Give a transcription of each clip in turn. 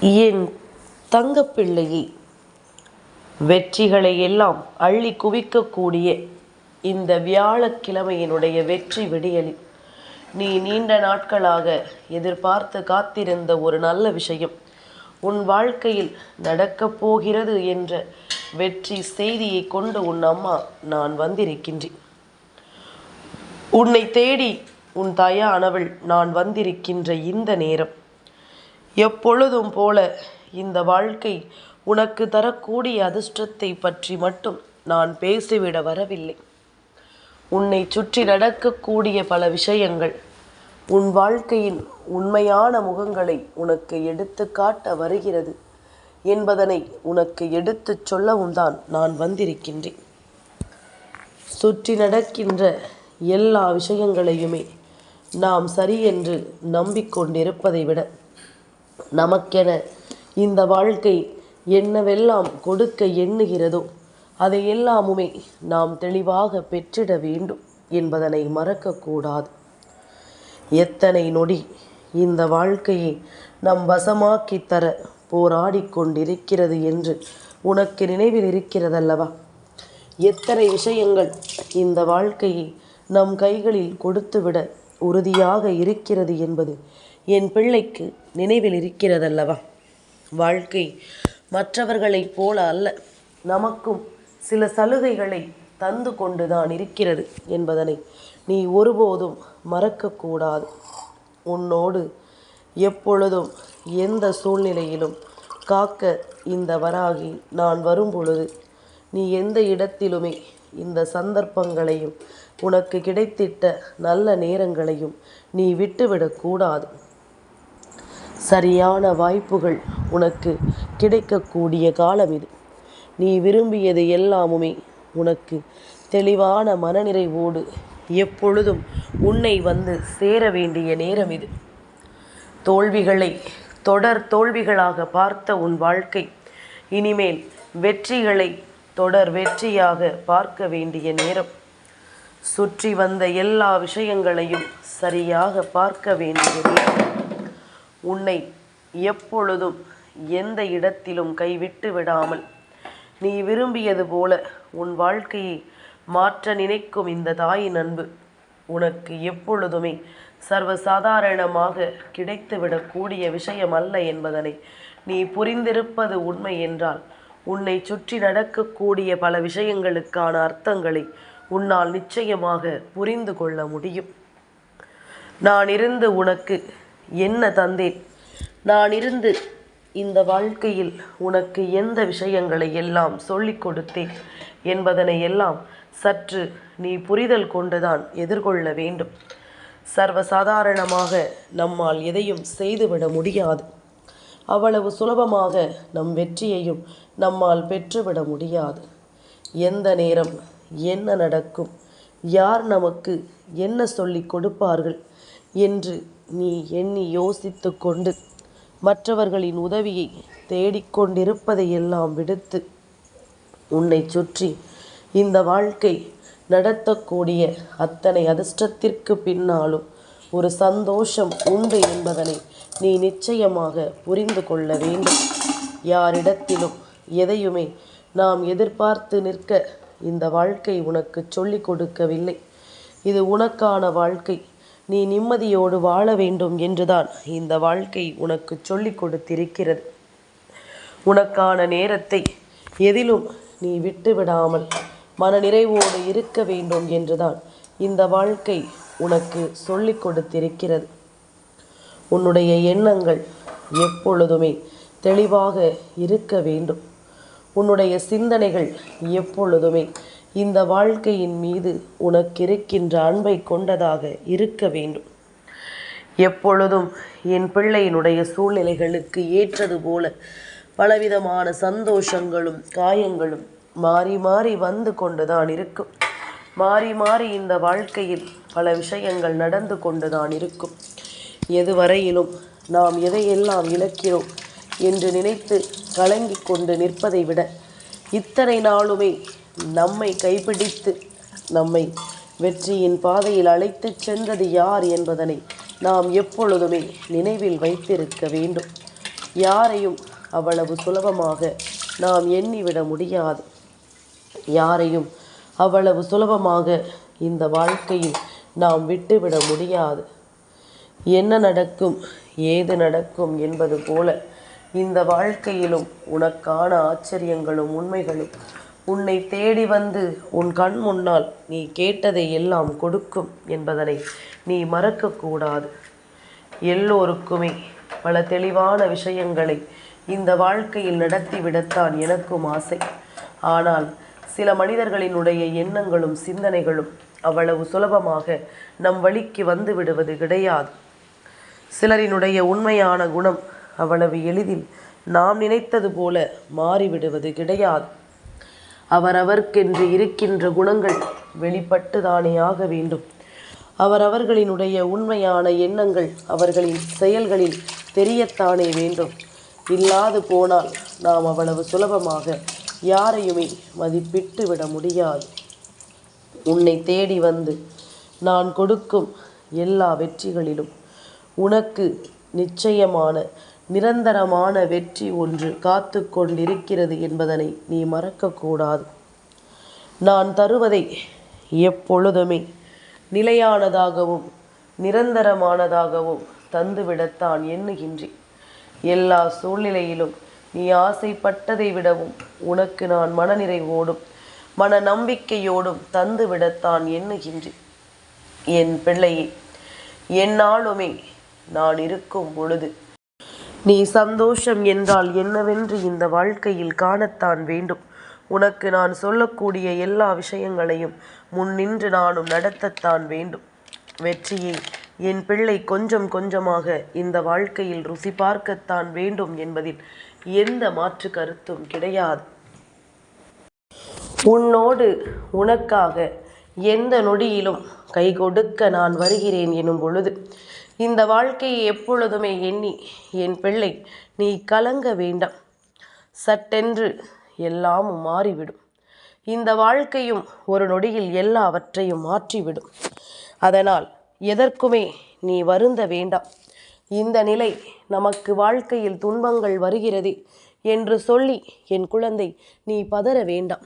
என் தங்கப்பிள்ளையே, வெற்றிகளை எல்லாம் அள்ளி குவிக்கக்கூடிய இந்த வியாழக்கிழமையினுடைய வெற்றி விடியலில் நீ நீண்ட நாட்களாக எதிர்பார்த்து காத்திருந்த ஒரு நல்ல விஷயம் உன் வாழ்க்கையில் நடக்கப் போகிறது என்ற வெற்றி செய்தியை கொண்டு உன் அம்மா நான் வந்திருக்கின்றேன். உன்னை தேடி உன் தாயானவள் நான் வந்திருக்கின்ற இந்த நேரம் எப்பொழுதும் போல இந்த வாழ்க்கை உனக்கு தரக்கூடிய அதிர்ஷ்டத்தை பற்றி மட்டும் நான் பேசிவிட வரவில்லை. உன்னை சுற்றி நடக்கக்கூடிய பல விஷயங்கள் உன் வாழ்க்கையின் உண்மையான முகங்களை உனக்கு எடுத்து காட்ட வருகிறது என்பதனை உனக்கு எடுத்துச் சொல்லவும் தான் நான் வந்திருக்கின்றேன். சுற்றி நடக்கின்ற எல்லா விஷயங்களையுமே நாம் சரி என்று நம்பிக்கொண்டிருப்பதை விட நமக்கென இந்த வாழ்க்கை என்னவெல்லாம் கொடுக்க எண்ணுகிறதோ அதை எல்லாமுமே நாம் தெளிவாக பெற்றிட வேண்டும் என்பதனை மறக்கக்கூடாது. எத்தனை நொடி இந்த வாழ்க்கையை நம் வசமாக்கி தர போராடி கொண்டிருக்கிறது என்று உனக்கு நினைவில் இருக்கிறதல்லவா? எத்தனை விஷயங்கள் இந்த வாழ்க்கையை நம் கைகளில் கொடுத்துவிட உறுதியாக இருக்கிறது என்பது என் பிள்ளைக்கு நினைவில் இருக்கிறதல்லவா? வாழ்க்கை மற்றவர்களைப் போல அல்ல, நமக்கும் சில சலுகைகளை தந்து கொண்டுதான் இருக்கிறது என்பதனை நீ ஒருபோதும் மறக்கக்கூடாது. உன்னோடு எப்பொழுதும் எந்த சூழ்நிலையிலும் காக்க இந்த வராகி நான் வரும் பொழுது நீ எந்த இடத்திலுமே இந்த சந்தர்ப்பங்களையும் உனக்கு கிடைத்திட்ட நல்ல நேரங்களையும் நீ விட்டுவிடக்கூடாது. சரியான வாய்ப்புகள் உனக்கு கிடைக்கக்கூடிய காலம் இது. நீ விரும்பியது எல்லாமுமே உனக்கு தெளிவான மனநிறைவோடு எப்பொழுதும் உன்னை வந்து சேர வேண்டிய நேரம் இது. தோல்விகளை தொடர் தோல்விகளாக பார்த்த உன் வாழ்க்கை இனிமேல் வெற்றிகளை தொடர் வெற்றியாக பார்க்க வேண்டிய நேரம். சுற்றி வந்த எல்லா விஷயங்களையும் சரியாக பார்க்க வேண்டிய நேரம். உன்னை எப்பொழுதும் எந்த இடத்திலும் கைவிட்டு விடாமல் நீ விரும்பியது போல உன் வாழ்க்கையை மாற்ற நினைக்கும் இந்த தாயின் அன்பு உனக்கு எப்பொழுதுமே சர்வசாதாரணமாக கிடைத்துவிடக்கூடிய விஷயம் அல்ல என்பதனை நீ புரிந்திருப்பது உண்மை என்றால் உன்னை சுற்றி நடக்கக்கூடிய பல விஷயங்களுக்கான அர்த்தங்களை உன்னால் நிச்சயமாக புரிந்து கொள்ள முடியும். நான் இருந்து உனக்கு என்ன தந்தேன், நான் இருந்து இந்த வாழ்க்கையில் உனக்கு எந்த விஷயங்களை எல்லாம் சொல்லிக் கொடுத்தேன் என்பதனை எல்லாம் சற்று நீ புரிதல் கொண்டுதான் எதிர்கொள்ள வேண்டும். சர்வசாதாரணமாக நம்மால் எதையும் செய்துவிட முடியாது. அவ்வளவு சுலபமாக நம் வெற்றியையும் நம்மால் பெற்றுவிட முடியாது. எந்த நேரம் என்ன நடக்கும், யார் நமக்கு என்ன சொல்லிக் கொடுப்பார்கள் என்று நீ எண்ணி யோசித்து கொண்டு மற்றவர்களின் உதவியை தேடிக்கொண்டிருப்பதையெல்லாம் விடுத்து உன்னை சுற்றி இந்த வாழ்க்கை நடத்தக்கூடிய அத்தனை அதிர்ஷ்டத்திற்கு பின்னாலும் ஒரு சந்தோஷம் உண்டு என்பதனை நீ நிச்சயமாக புரிந்து கொள்ள வேண்டும். யாரிடத்திலும் எதையுமே நாம் எதிர்பார்த்து நிற்க இந்த வாழ்க்கை உனக்கு சொல்லிக் கொடுக்கவில்லை. இது உனக்கான வாழ்க்கை. நீ நிம்மதியோடு வாழ வேண்டும் என்றுதான் இந்த வாழ்க்கை உனக்கு சொல்லிக் கொடுத்திருக்கிறது. உனக்கான நேரத்தை எதிலும் நீ விட்டுவிடாமல் மனநிறைவோடு இருக்க வேண்டும் என்றுதான் இந்த வாழ்க்கை உனக்கு சொல்லிக் கொடுத்திருக்கிறது. உன்னுடைய எண்ணங்கள் எப்பொழுதுமே தெளிவாக இருக்க வேண்டும். உன்னுடைய சிந்தனைகள் எப்பொழுதுமே இந்த வாழ்க்கையின் மீது உனக்கிருக்கின்ற அன்பை கொண்டதாக இருக்க வேண்டும். எப்பொழுதும் என் பிள்ளையினுடைய சூழ்நிலைகளுக்கு ஏற்றது போல பலவிதமான சந்தோஷங்களும் காயங்களும் மாறி மாறி வந்து கொண்டுதான் இருக்கும். மாறி மாறி இந்த வாழ்க்கையில் பல விஷயங்கள் நடந்து கொண்டுதான் இருக்கும். எதுவரையிலும் நாம் எதையெல்லாம் இழக்கிறோம் என்று நினைத்து கலங்கி கொண்டு நிற்பதை விட இத்தனை நாளுமே நம்மை கைப்பிடித்து நம்மை வெற்றியின் பாதையில் அழைத்து சென்றது யார் என்பதனை நாம் எப்பொழுதுமே நினைவில் வைத்திருக்க வேண்டும். யாரையும் அவ்வளவு சுலபமாக நாம் எண்ணிவிட முடியாது. யாரையும் அவ்வளவு சுலபமாக இந்த வாழ்க்கையில் நாம் விட்டுவிட முடியாது. என்ன நடக்கும் ஏது நடக்கும் என்பது போல இந்த வாழ்க்கையிலும் உனக்கான ஆச்சரியங்களும் உண்மைகளும் உன்னை தேடி வந்து உன் கண் முன்னால் நீ கேட்டதை எல்லாம் கொடுக்கும் என்பதனை நீ மறக்கக்கூடாது. எல்லோருக்குமே பல தெளிவான விஷயங்களை இந்த வாழ்க்கையில் நடத்திவிடத்தான் எனக்கும் ஆசை. ஆனால் சில மனிதர்களினுடைய எண்ணங்களும் சிந்தனைகளும் அவ்வளவு சுலபமாக நம் வழிக்கு வந்து விடுவது கிடையாது. சிலரினுடைய உண்மையான குணம் அவ்வளவு எளிதில் நாம் நினைத்தது போல மாறிவிடுவது கிடையாது. அவரவர்க்கென்று இருக்கின்ற குணங்கள் வெளிப்பட்டு தானே ஆக வேண்டும். அவரவர்களினுடைய உண்மையான எண்ணங்கள் அவர்களின் செயல்களில் தெரியத்தானே வேண்டும். இல்லாது போனால் நாம் அவ்வளவு சுலபமாக யாரையுமே மதிப்பிட்டு விட முடியாது. உன்னை தேடி வந்து நான் கொடுக்கும் எல்லா வெற்றிகளிலும் உனக்கு நிச்சயமான நிரந்தரமான வெற்றி ஒன்று காத்து கொண்டிருக்கிறது என்பதனை நீ மறக்கக்கூடாது. நான் தருவதை எப்பொழுதுமே நிலையானதாகவும் நிரந்தரமானதாகவும் தந்துவிடத்தான் எண்ணுகின்றேன். எல்லா சூழ்நிலையிலும் நீ ஆசைப்பட்டதை விடவும் உனக்கு நான் மனநிறைவோடும் மன நம்பிக்கையோடும் தந்துவிடத்தான் எண்ணுகின்றேன். என் பிள்ளையே, எந்நாளுமே நான் இருக்கும் பொழுது நீ சந்தோஷம் என்றால் என்னவென்று இந்த வாழ்க்கையில் காணத்தான் வேண்டும். உனக்கு நான் சொல்லக்கூடிய எல்லா விஷயங்களையும் முன்னின்று நானும் நடத்தத்தான் வேண்டும். வெற்றியை என் பிள்ளை கொஞ்சம் கொஞ்சமாக இந்த வாழ்க்கையில் ருசி பார்க்கத்தான் வேண்டும் என்பதில் எந்த மாற்று கருத்தும் கிடையாது. உன்னோடு உனக்காக எந்த நொடியிலும் கை கொடுக்க நான் வருகிறேன் எனும் பொழுது இந்த வாழ்க்கையை எப்பொழுதுமே எண்ணி என் பிள்ளை நீ கலங்க வேண்டாம். சட்டென்று எல்லாம் மாறிவிடும். இந்த வாழ்க்கையும் ஒரு நொடியில் எல்லாவற்றையும் மாற்றிவிடும். அதனால் எதற்குமே நீ வருந்த வேண்டாம். இந்த நிலை நமக்கு வாழ்க்கையில் துன்பங்கள் வருகிறது என்று சொல்லி என் குழந்தை நீ பதற வேண்டாம்.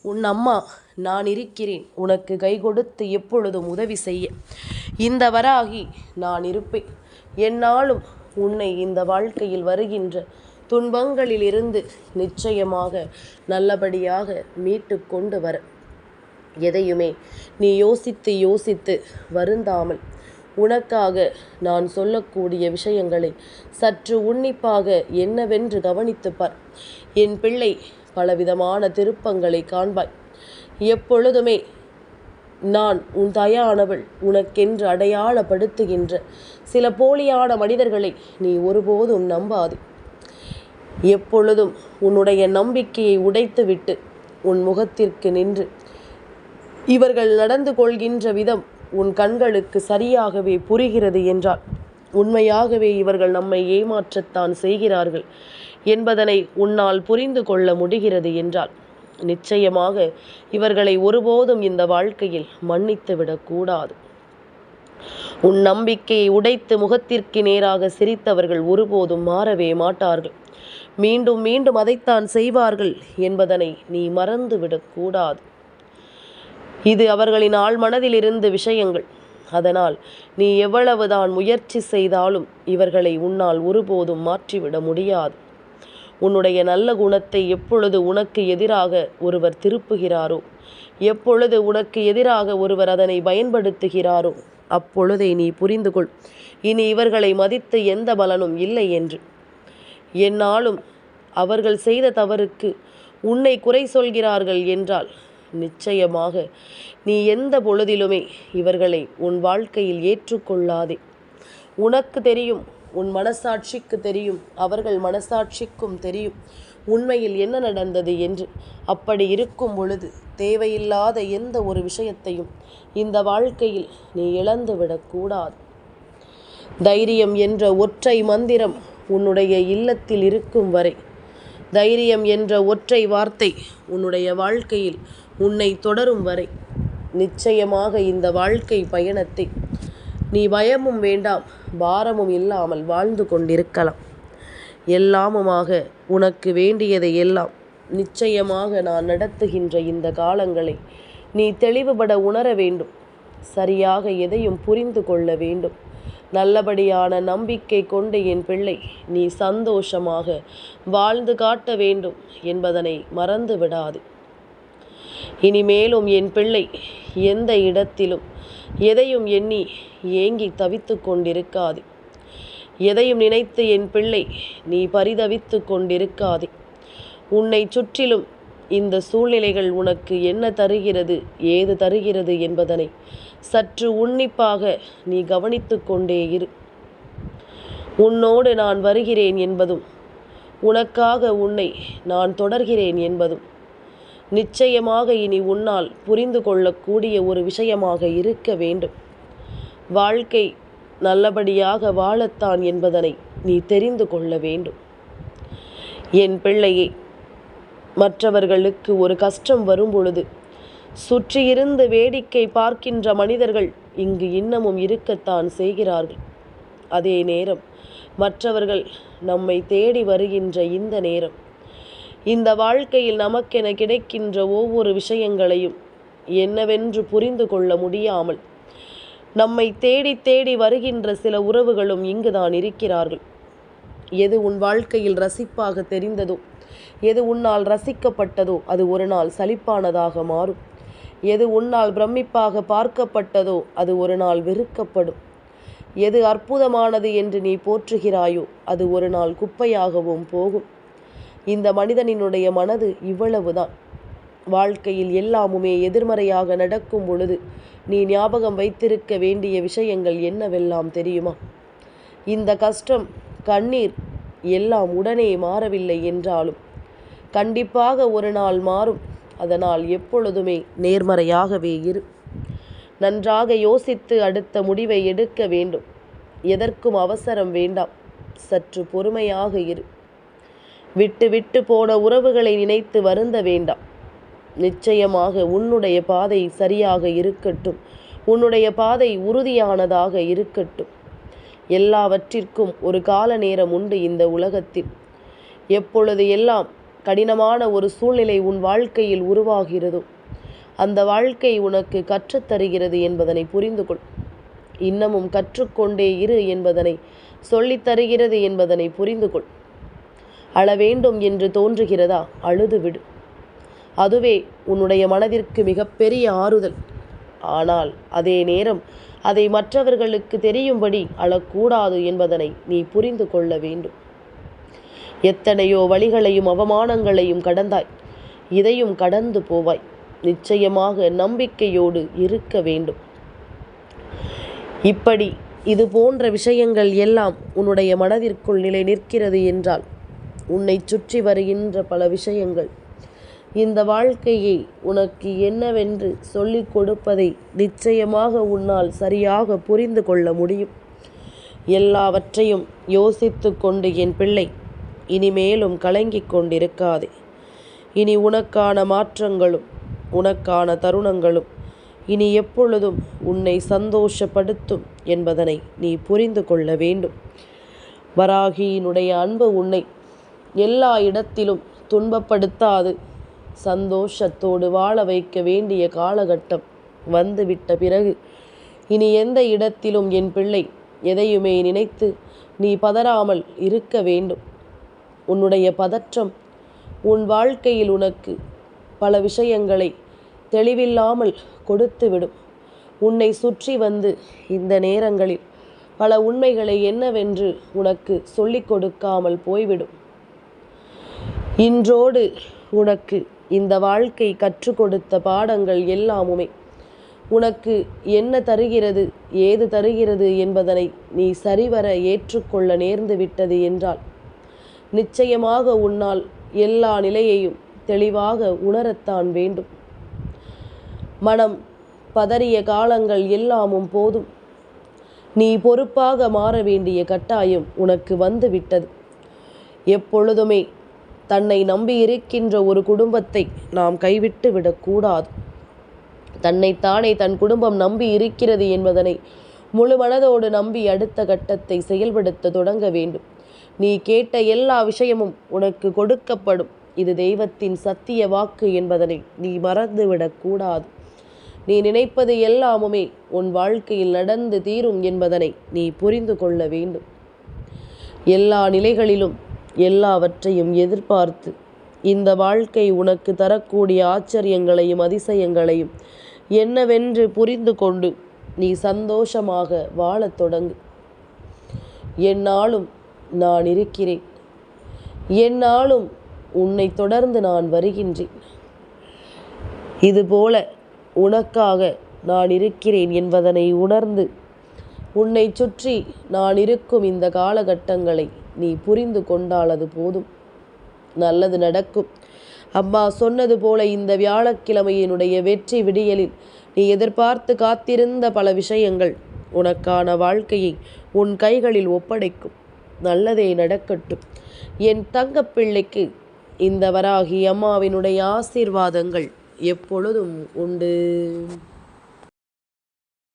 உன் அம்மா நான் இருக்கிறேன் உனக்கு கை கொடுத்து எப்பொழுதும் உதவி செய்ய. இந்த வராகி நான் இருப்பேன். எந்நாளும் உன்னை இந்த வாழ்க்கையில் வருகின்ற துன்பங்களிலிருந்து நிச்சயமாக நல்லபடியாக மீட்டு கொண்டு வர. எதையுமே நீ யோசித்து யோசித்து வருந்தாமல் உனக்காக நான் சொல்லக்கூடிய விஷயங்களை சற்று உன்னிப்பாக என்னவென்று கவனித்துப்பார். என் பிள்ளை பலவிதமான திருப்பங்களை காண்பாய். எப்பொழுதுமே நான் உன் தாயானவள் உனக்கென்று அடையாளப்படுத்துகின்ற சில போலியான மனிதர்களை நீ ஒருபோதும் நம்பாதே. எப்பொழுதும் உன்னுடைய நம்பிக்கையை உடைத்துவிட்டு உன் முகத்திற்கு நின்று இவர்கள் நடந்து கொள்கின்ற விதம் உன் கண்களுக்கு சரியாகவே புரிகிறது என்றால் உண்மையாகவே இவர்கள் நம்மை ஏமாற்றத்தான் செய்கிறார்கள் என்பதனை உன்னால் புரிந்து கொள்ள முடிகிறது என்றால் நிச்சயமாக இவர்களை ஒருபோதும் இந்த வாழ்க்கையில் மன்னித்து விடக்கூடாது. உன் நம்பிக்கையை உடைத்து முகத்திற்கு நேராக சிரித்தவர்கள் ஒருபோதும் மாறவே மாட்டார்கள். மீண்டும் மீண்டும் அதைத்தான் செய்வார்கள் என்பதனை நீ மறந்து விடக்கூடாது. இது அவர்களின் ஆழ்மனதில் இருந்து விஷயங்கள். அதனால் நீ எவ்வளவுதான் முயற்சி செய்தாலும் இவர்களை உன்னால் ஒருபோதும் மாற்றிவிட முடியாது. உன்னுடைய நல்ல குணத்தை எப்பொழுது உனக்கு எதிராக ஒருவர் திருப்புகிறாரோ, எப்பொழுது உனக்கு எதிராக ஒருவர் அதனை பயன்படுத்துகிறாரோ, அப்பொழுதை நீ புரிந்து கொள், இனி இவர்களை மதித்து எந்த பலனும் இல்லை என்று. எந்நாளும் அவர்கள் செய்த தவறுக்கு உன்னை குறை சொல்கிறார்கள் என்றால் நிச்சயமாக நீ எந்த பொழுதிலுமே இவர்களை உன் வாழ்க்கையில் ஏற்றுக்கொள்ளாதே. உனக்கு தெரியும், உன் மனசாட்சிக்கு தெரியும், அவர்கள் மனசாட்சிக்கும் தெரியும் உண்மையில் என்ன நடந்தது என்று. அப்படி இருக்கும் பொழுது தேவையில்லாத எந்த ஒரு விஷயத்தையும் இந்த வாழ்க்கையில் நீ இழந்துவிடக்கூடாது. தைரியம் என்ற ஒற்றை மந்திரம் உன்னுடைய இல்லத்தில் இருக்கும் வரை, தைரியம் என்ற ஒற்றை வார்த்தை உன்னுடைய வாழ்க்கையில் உன்னை தொடரும் வரை நிச்சயமாக இந்த வாழ்க்கை பயணத்தை நீ பயமும் வேண்டாம் பாரமும் இல்லாமல் வாழ்ந்து கொண்டிருக்கலாம். எல்லாமுமாக உனக்கு வேண்டியதை எல்லாம் நிச்சயமாக நான் நடத்துகின்ற இந்த காலங்களை நீ தெளிவுபட உணர வேண்டும். சரியாக எதையும் புரிந்து கொள்ள வேண்டும். நல்லபடியான நம்பிக்கை கொண்டு என் பிள்ளை நீ சந்தோஷமாக வாழ்ந்து காட்ட வேண்டும் என்பதனை மறந்து விடாது. இனிமேலும் என் பிள்ளை எந்த இடத்திலும் எதையும் எண்ணி ஏங்கி தவித்து கொண்டிருக்காது. எதையும் நினைத்து என் பிள்ளை நீ பரிதவித்து கொண்டிருக்காதே. உன்னை சுற்றிலும் இந்த சூழ்நிலைகள் உனக்கு என்ன தருகிறது, ஏது தருகிறது என்பதனை சற்று உன்னிப்பாக நீ கவனித்து கொண்டே இரு. உன்னோடு நான் வருகிறேன் என்பதும் உனக்காக உன்னை நான் தொடர்கிறேன் என்பதும் நிச்சயமாக இனி உன்னால் புரிந்து கொள்ளக்கூடிய ஒரு விஷயமாக இருக்க வேண்டும். வாழ்க்கை நல்லபடியாக வாழத்தான் என்பதனை நீ தெரிந்து கொள்ள வேண்டும். என் பிள்ளையே, மற்றவர்களுக்கு ஒரு கஷ்டம் வரும் பொழுது சுற்றியிருந்து வேடிக்கை பார்க்கின்ற மனிதர்கள் இங்கு இன்னமும் இருக்கத்தான் செய்கிறார்கள். அதே நேரம் மற்றவர்கள் நம்மை தேடி வருகின்ற இந்த நேரம், இந்த வாழ்க்கையில் நமக்கென கிடைக்கின்ற ஒவ்வொரு விஷயங்களையும் என்னவென்று புரிந்து கொள்ள முடியாமல் நம்மை தேடி தேடி வருகின்ற சில உறவுகளும் இங்குதான் இருக்கிறார்கள். எது உன் வாழ்க்கையில் ரசிப்பாக தெரிந்ததோ, எது உன்னால் ரசிக்கப்பட்டதோ அது ஒரு நாள் சலிப்பானதாக மாறும். எது உன்னால் பிரமிப்பாக பார்க்கப்பட்டதோ அது ஒரு நாள் வெறுக்கப்படும். எது அற்புதமானது என்று நீ போற்றுகிறாயோ அது ஒரு நாள் குப்பையாகவும் போகும். இந்த மனிதனினுடைய மனது இவ்வளவுதான். வாழ்க்கையில் எல்லாமுமே எதிர்மறையாக நடக்கும் பொழுது நீ ஞாபகம் வைத்திருக்க வேண்டிய விஷயங்கள் என்னவெல்லாம் தெரியுமா? இந்த கஷ்டம், கண்ணீர் எல்லாம் உடனே மாறவில்லை என்றாலும் கண்டிப்பாக ஒரு நாள் மாறும். அதனால் எப்பொழுதுமே நேர்மறையாகவே இரு. நன்றாக யோசித்து அடுத்த முடிவை எடுக்க வேண்டும். எதற்கும் அவசரம் வேண்டாம். சற்று பொறுமையாக இரு. விட்டு விட்டு போன உறவுகளை நினைத்து வருந்த வேண்டாம். நிச்சயமாக உன்னுடைய பாதை சரியாக இருக்கட்டும். உன்னுடைய பாதை உறுதியானதாக இருக்கட்டும். எல்லாவற்றிற்கும் ஒரு கால நேரம் உண்டு இந்த உலகத்தில். எப்பொழுது எல்லாம் கடினமான ஒரு சூழ்நிலை உன் வாழ்க்கையில் உருவாகிறதோ அந்த வாழ்க்கை உனக்கு கற்றுத்தருகிறது என்பதனை புரிந்து கொள். இன்னமும் கற்றுக்கொண்டே இரு என்பதனை சொல்லித் தருகிறது என்பதனை புரிந்து கொள். அழ வேண்டும் என்று தோன்றுகிறதா? அழுது விடு. அதுவே உன்னுடைய மனதிற்கு மிகப்பெரிய ஆறுதல். ஆனால் அதே நேரம் அதை மற்றவர்களுக்கு தெரியும்படி அழக்கூடாது என்பதனை நீ புரிந்து கொள்ள வேண்டும். எத்தனையோ வழிகளையும் அவமானங்களையும் கடந்தாய். இதையும் கடந்து போவாய். நிச்சயமாக நம்பிக்கையோடு இருக்க வேண்டும். இப்படி இது போன்ற விஷயங்கள் எல்லாம் உன்னுடைய மனதிற்குள் நிலை நிற்கிறது என்றால் உன்னை சுற்றி வருகின்ற பல விஷயங்கள் இந்த வாழ்க்கையை உனக்கு என்னவென்று சொல்லிக் கொடுப்பதை நிச்சயமாக உன்னால் சரியாக புரிந்து கொள்ள முடியும். எல்லாவற்றையும் யோசித்து கொண்டு என் பிள்ளை இனிமேலும் கலங்கிக் கொண்டிருக்காதே. இனி உனக்கான மாற்றங்களும் உனக்கான தருணங்களும் இனி எப்பொழுதும் உன்னை சந்தோஷப்படுத்தும் என்பதனை நீ புரிந்து கொள்ள வேண்டும். வராகியினுடைய அன்பு உன்னை எல்லா இடத்திலும் துன்பப்படுத்தாது சந்தோஷத்தோடு வாழ வைக்க வேண்டிய காலகட்டம் வந்துவிட்ட பிறகு இனி எந்த இடத்திலும் என் பிள்ளை எதையுமே நினைத்து நீ பதறாமல் இருக்க வேண்டும். உன்னுடைய பதற்றம் உன் வாழ்க்கையில் உனக்கு பல விஷயங்களை தெளிவில்லாமல் கொடுத்துவிடும். உன்னை சுற்றி வந்து இந்த நேரங்களில் பல உண்மைகளை என்னவென்று உனக்கு சொல்லிக் கொடுக்காமல் போய்விடும். இன்றோடு உனக்கு இந்த வாழ்க்கை கற்றுக் கொடுத்த பாடங்கள் எல்லாமுமே உனக்கு என்ன தருகிறது, ஏது தருகிறது என்பதனை நீ சரிவர ஏற்றுக்கொள்ள நேர்ந்து விட்டது என்றால் நிச்சயமாக உன்னால் எல்லா நிலையையும் தெளிவாக உணரத்தான் வேண்டும். மனம் பதறிய காலங்கள் எல்லாமும் போதும். நீ பொறுப்பாக மாற வேண்டிய கட்டாயம் உனக்கு வந்து விட்டது. எப்பொழுதுமே தன்னை நம்பி இருக்கின்ற ஒரு குடும்பத்தை நாம் கைவிட்டு விடக்கூடாது. தன்னைத்தானே தன் குடும்பம் நம்பி இருக்கிறது என்பதனை முழு மனதோடு நம்பி அடுத்த கட்டத்தை செயல்படுத்த தொடங்க வேண்டும். நீ கேட்ட எல்லா விஷயமும் உனக்கு கொடுக்கப்படும். இது தெய்வத்தின் சத்திய வாக்கு என்பதனை நீ மறந்துவிடக்கூடாது. நீ நினைப்பது எல்லாமுமே உன் வாழ்க்கையில் நடந்து தீரும் என்பதனை நீ புரிந்து கொள்ள வேண்டும். எல்லா நிலைகளிலும் எல்லாவற்றையும் எதிர்பார்த்து இந்த வாழ்க்கை உனக்கு தரக்கூடிய ஆச்சரியங்களையும் அதிசயங்களையும் என்னவென்று புரிந்து கொண்டு நீ சந்தோஷமாக வாழத் தொடங்கு. என்னாலும் நான் இருக்கிறேன். என்னாலும் உன்னை தொடர்ந்து நான் வருகின்றேன். இதுபோல உனக்காக நான் இருக்கிறேன் என்பதனை உணர்ந்து உன்னை சுற்றி நான் இருக்கும் இந்த காலகட்டங்களை நீ புரிந்து கொண்டால் அது போதும். நல்லது நடக்கும். அம்மா சொன்னது போல இந்த வியாழக்கிழமையினுடைய வெற்றி விடியலில் நீ எதிர்பார்த்து காத்திருந்த பல விஷயங்கள் உனக்கான வாழ்க்கையை உன் கைகளில் ஒப்படைக்கும். நல்லதே நடக்கட்டும். என் தங்கப்பிள்ளைக்கு இந்த வராகி அம்மாவினுடைய ஆசீர்வாதங்கள் எப்பொழுதும் உண்டு.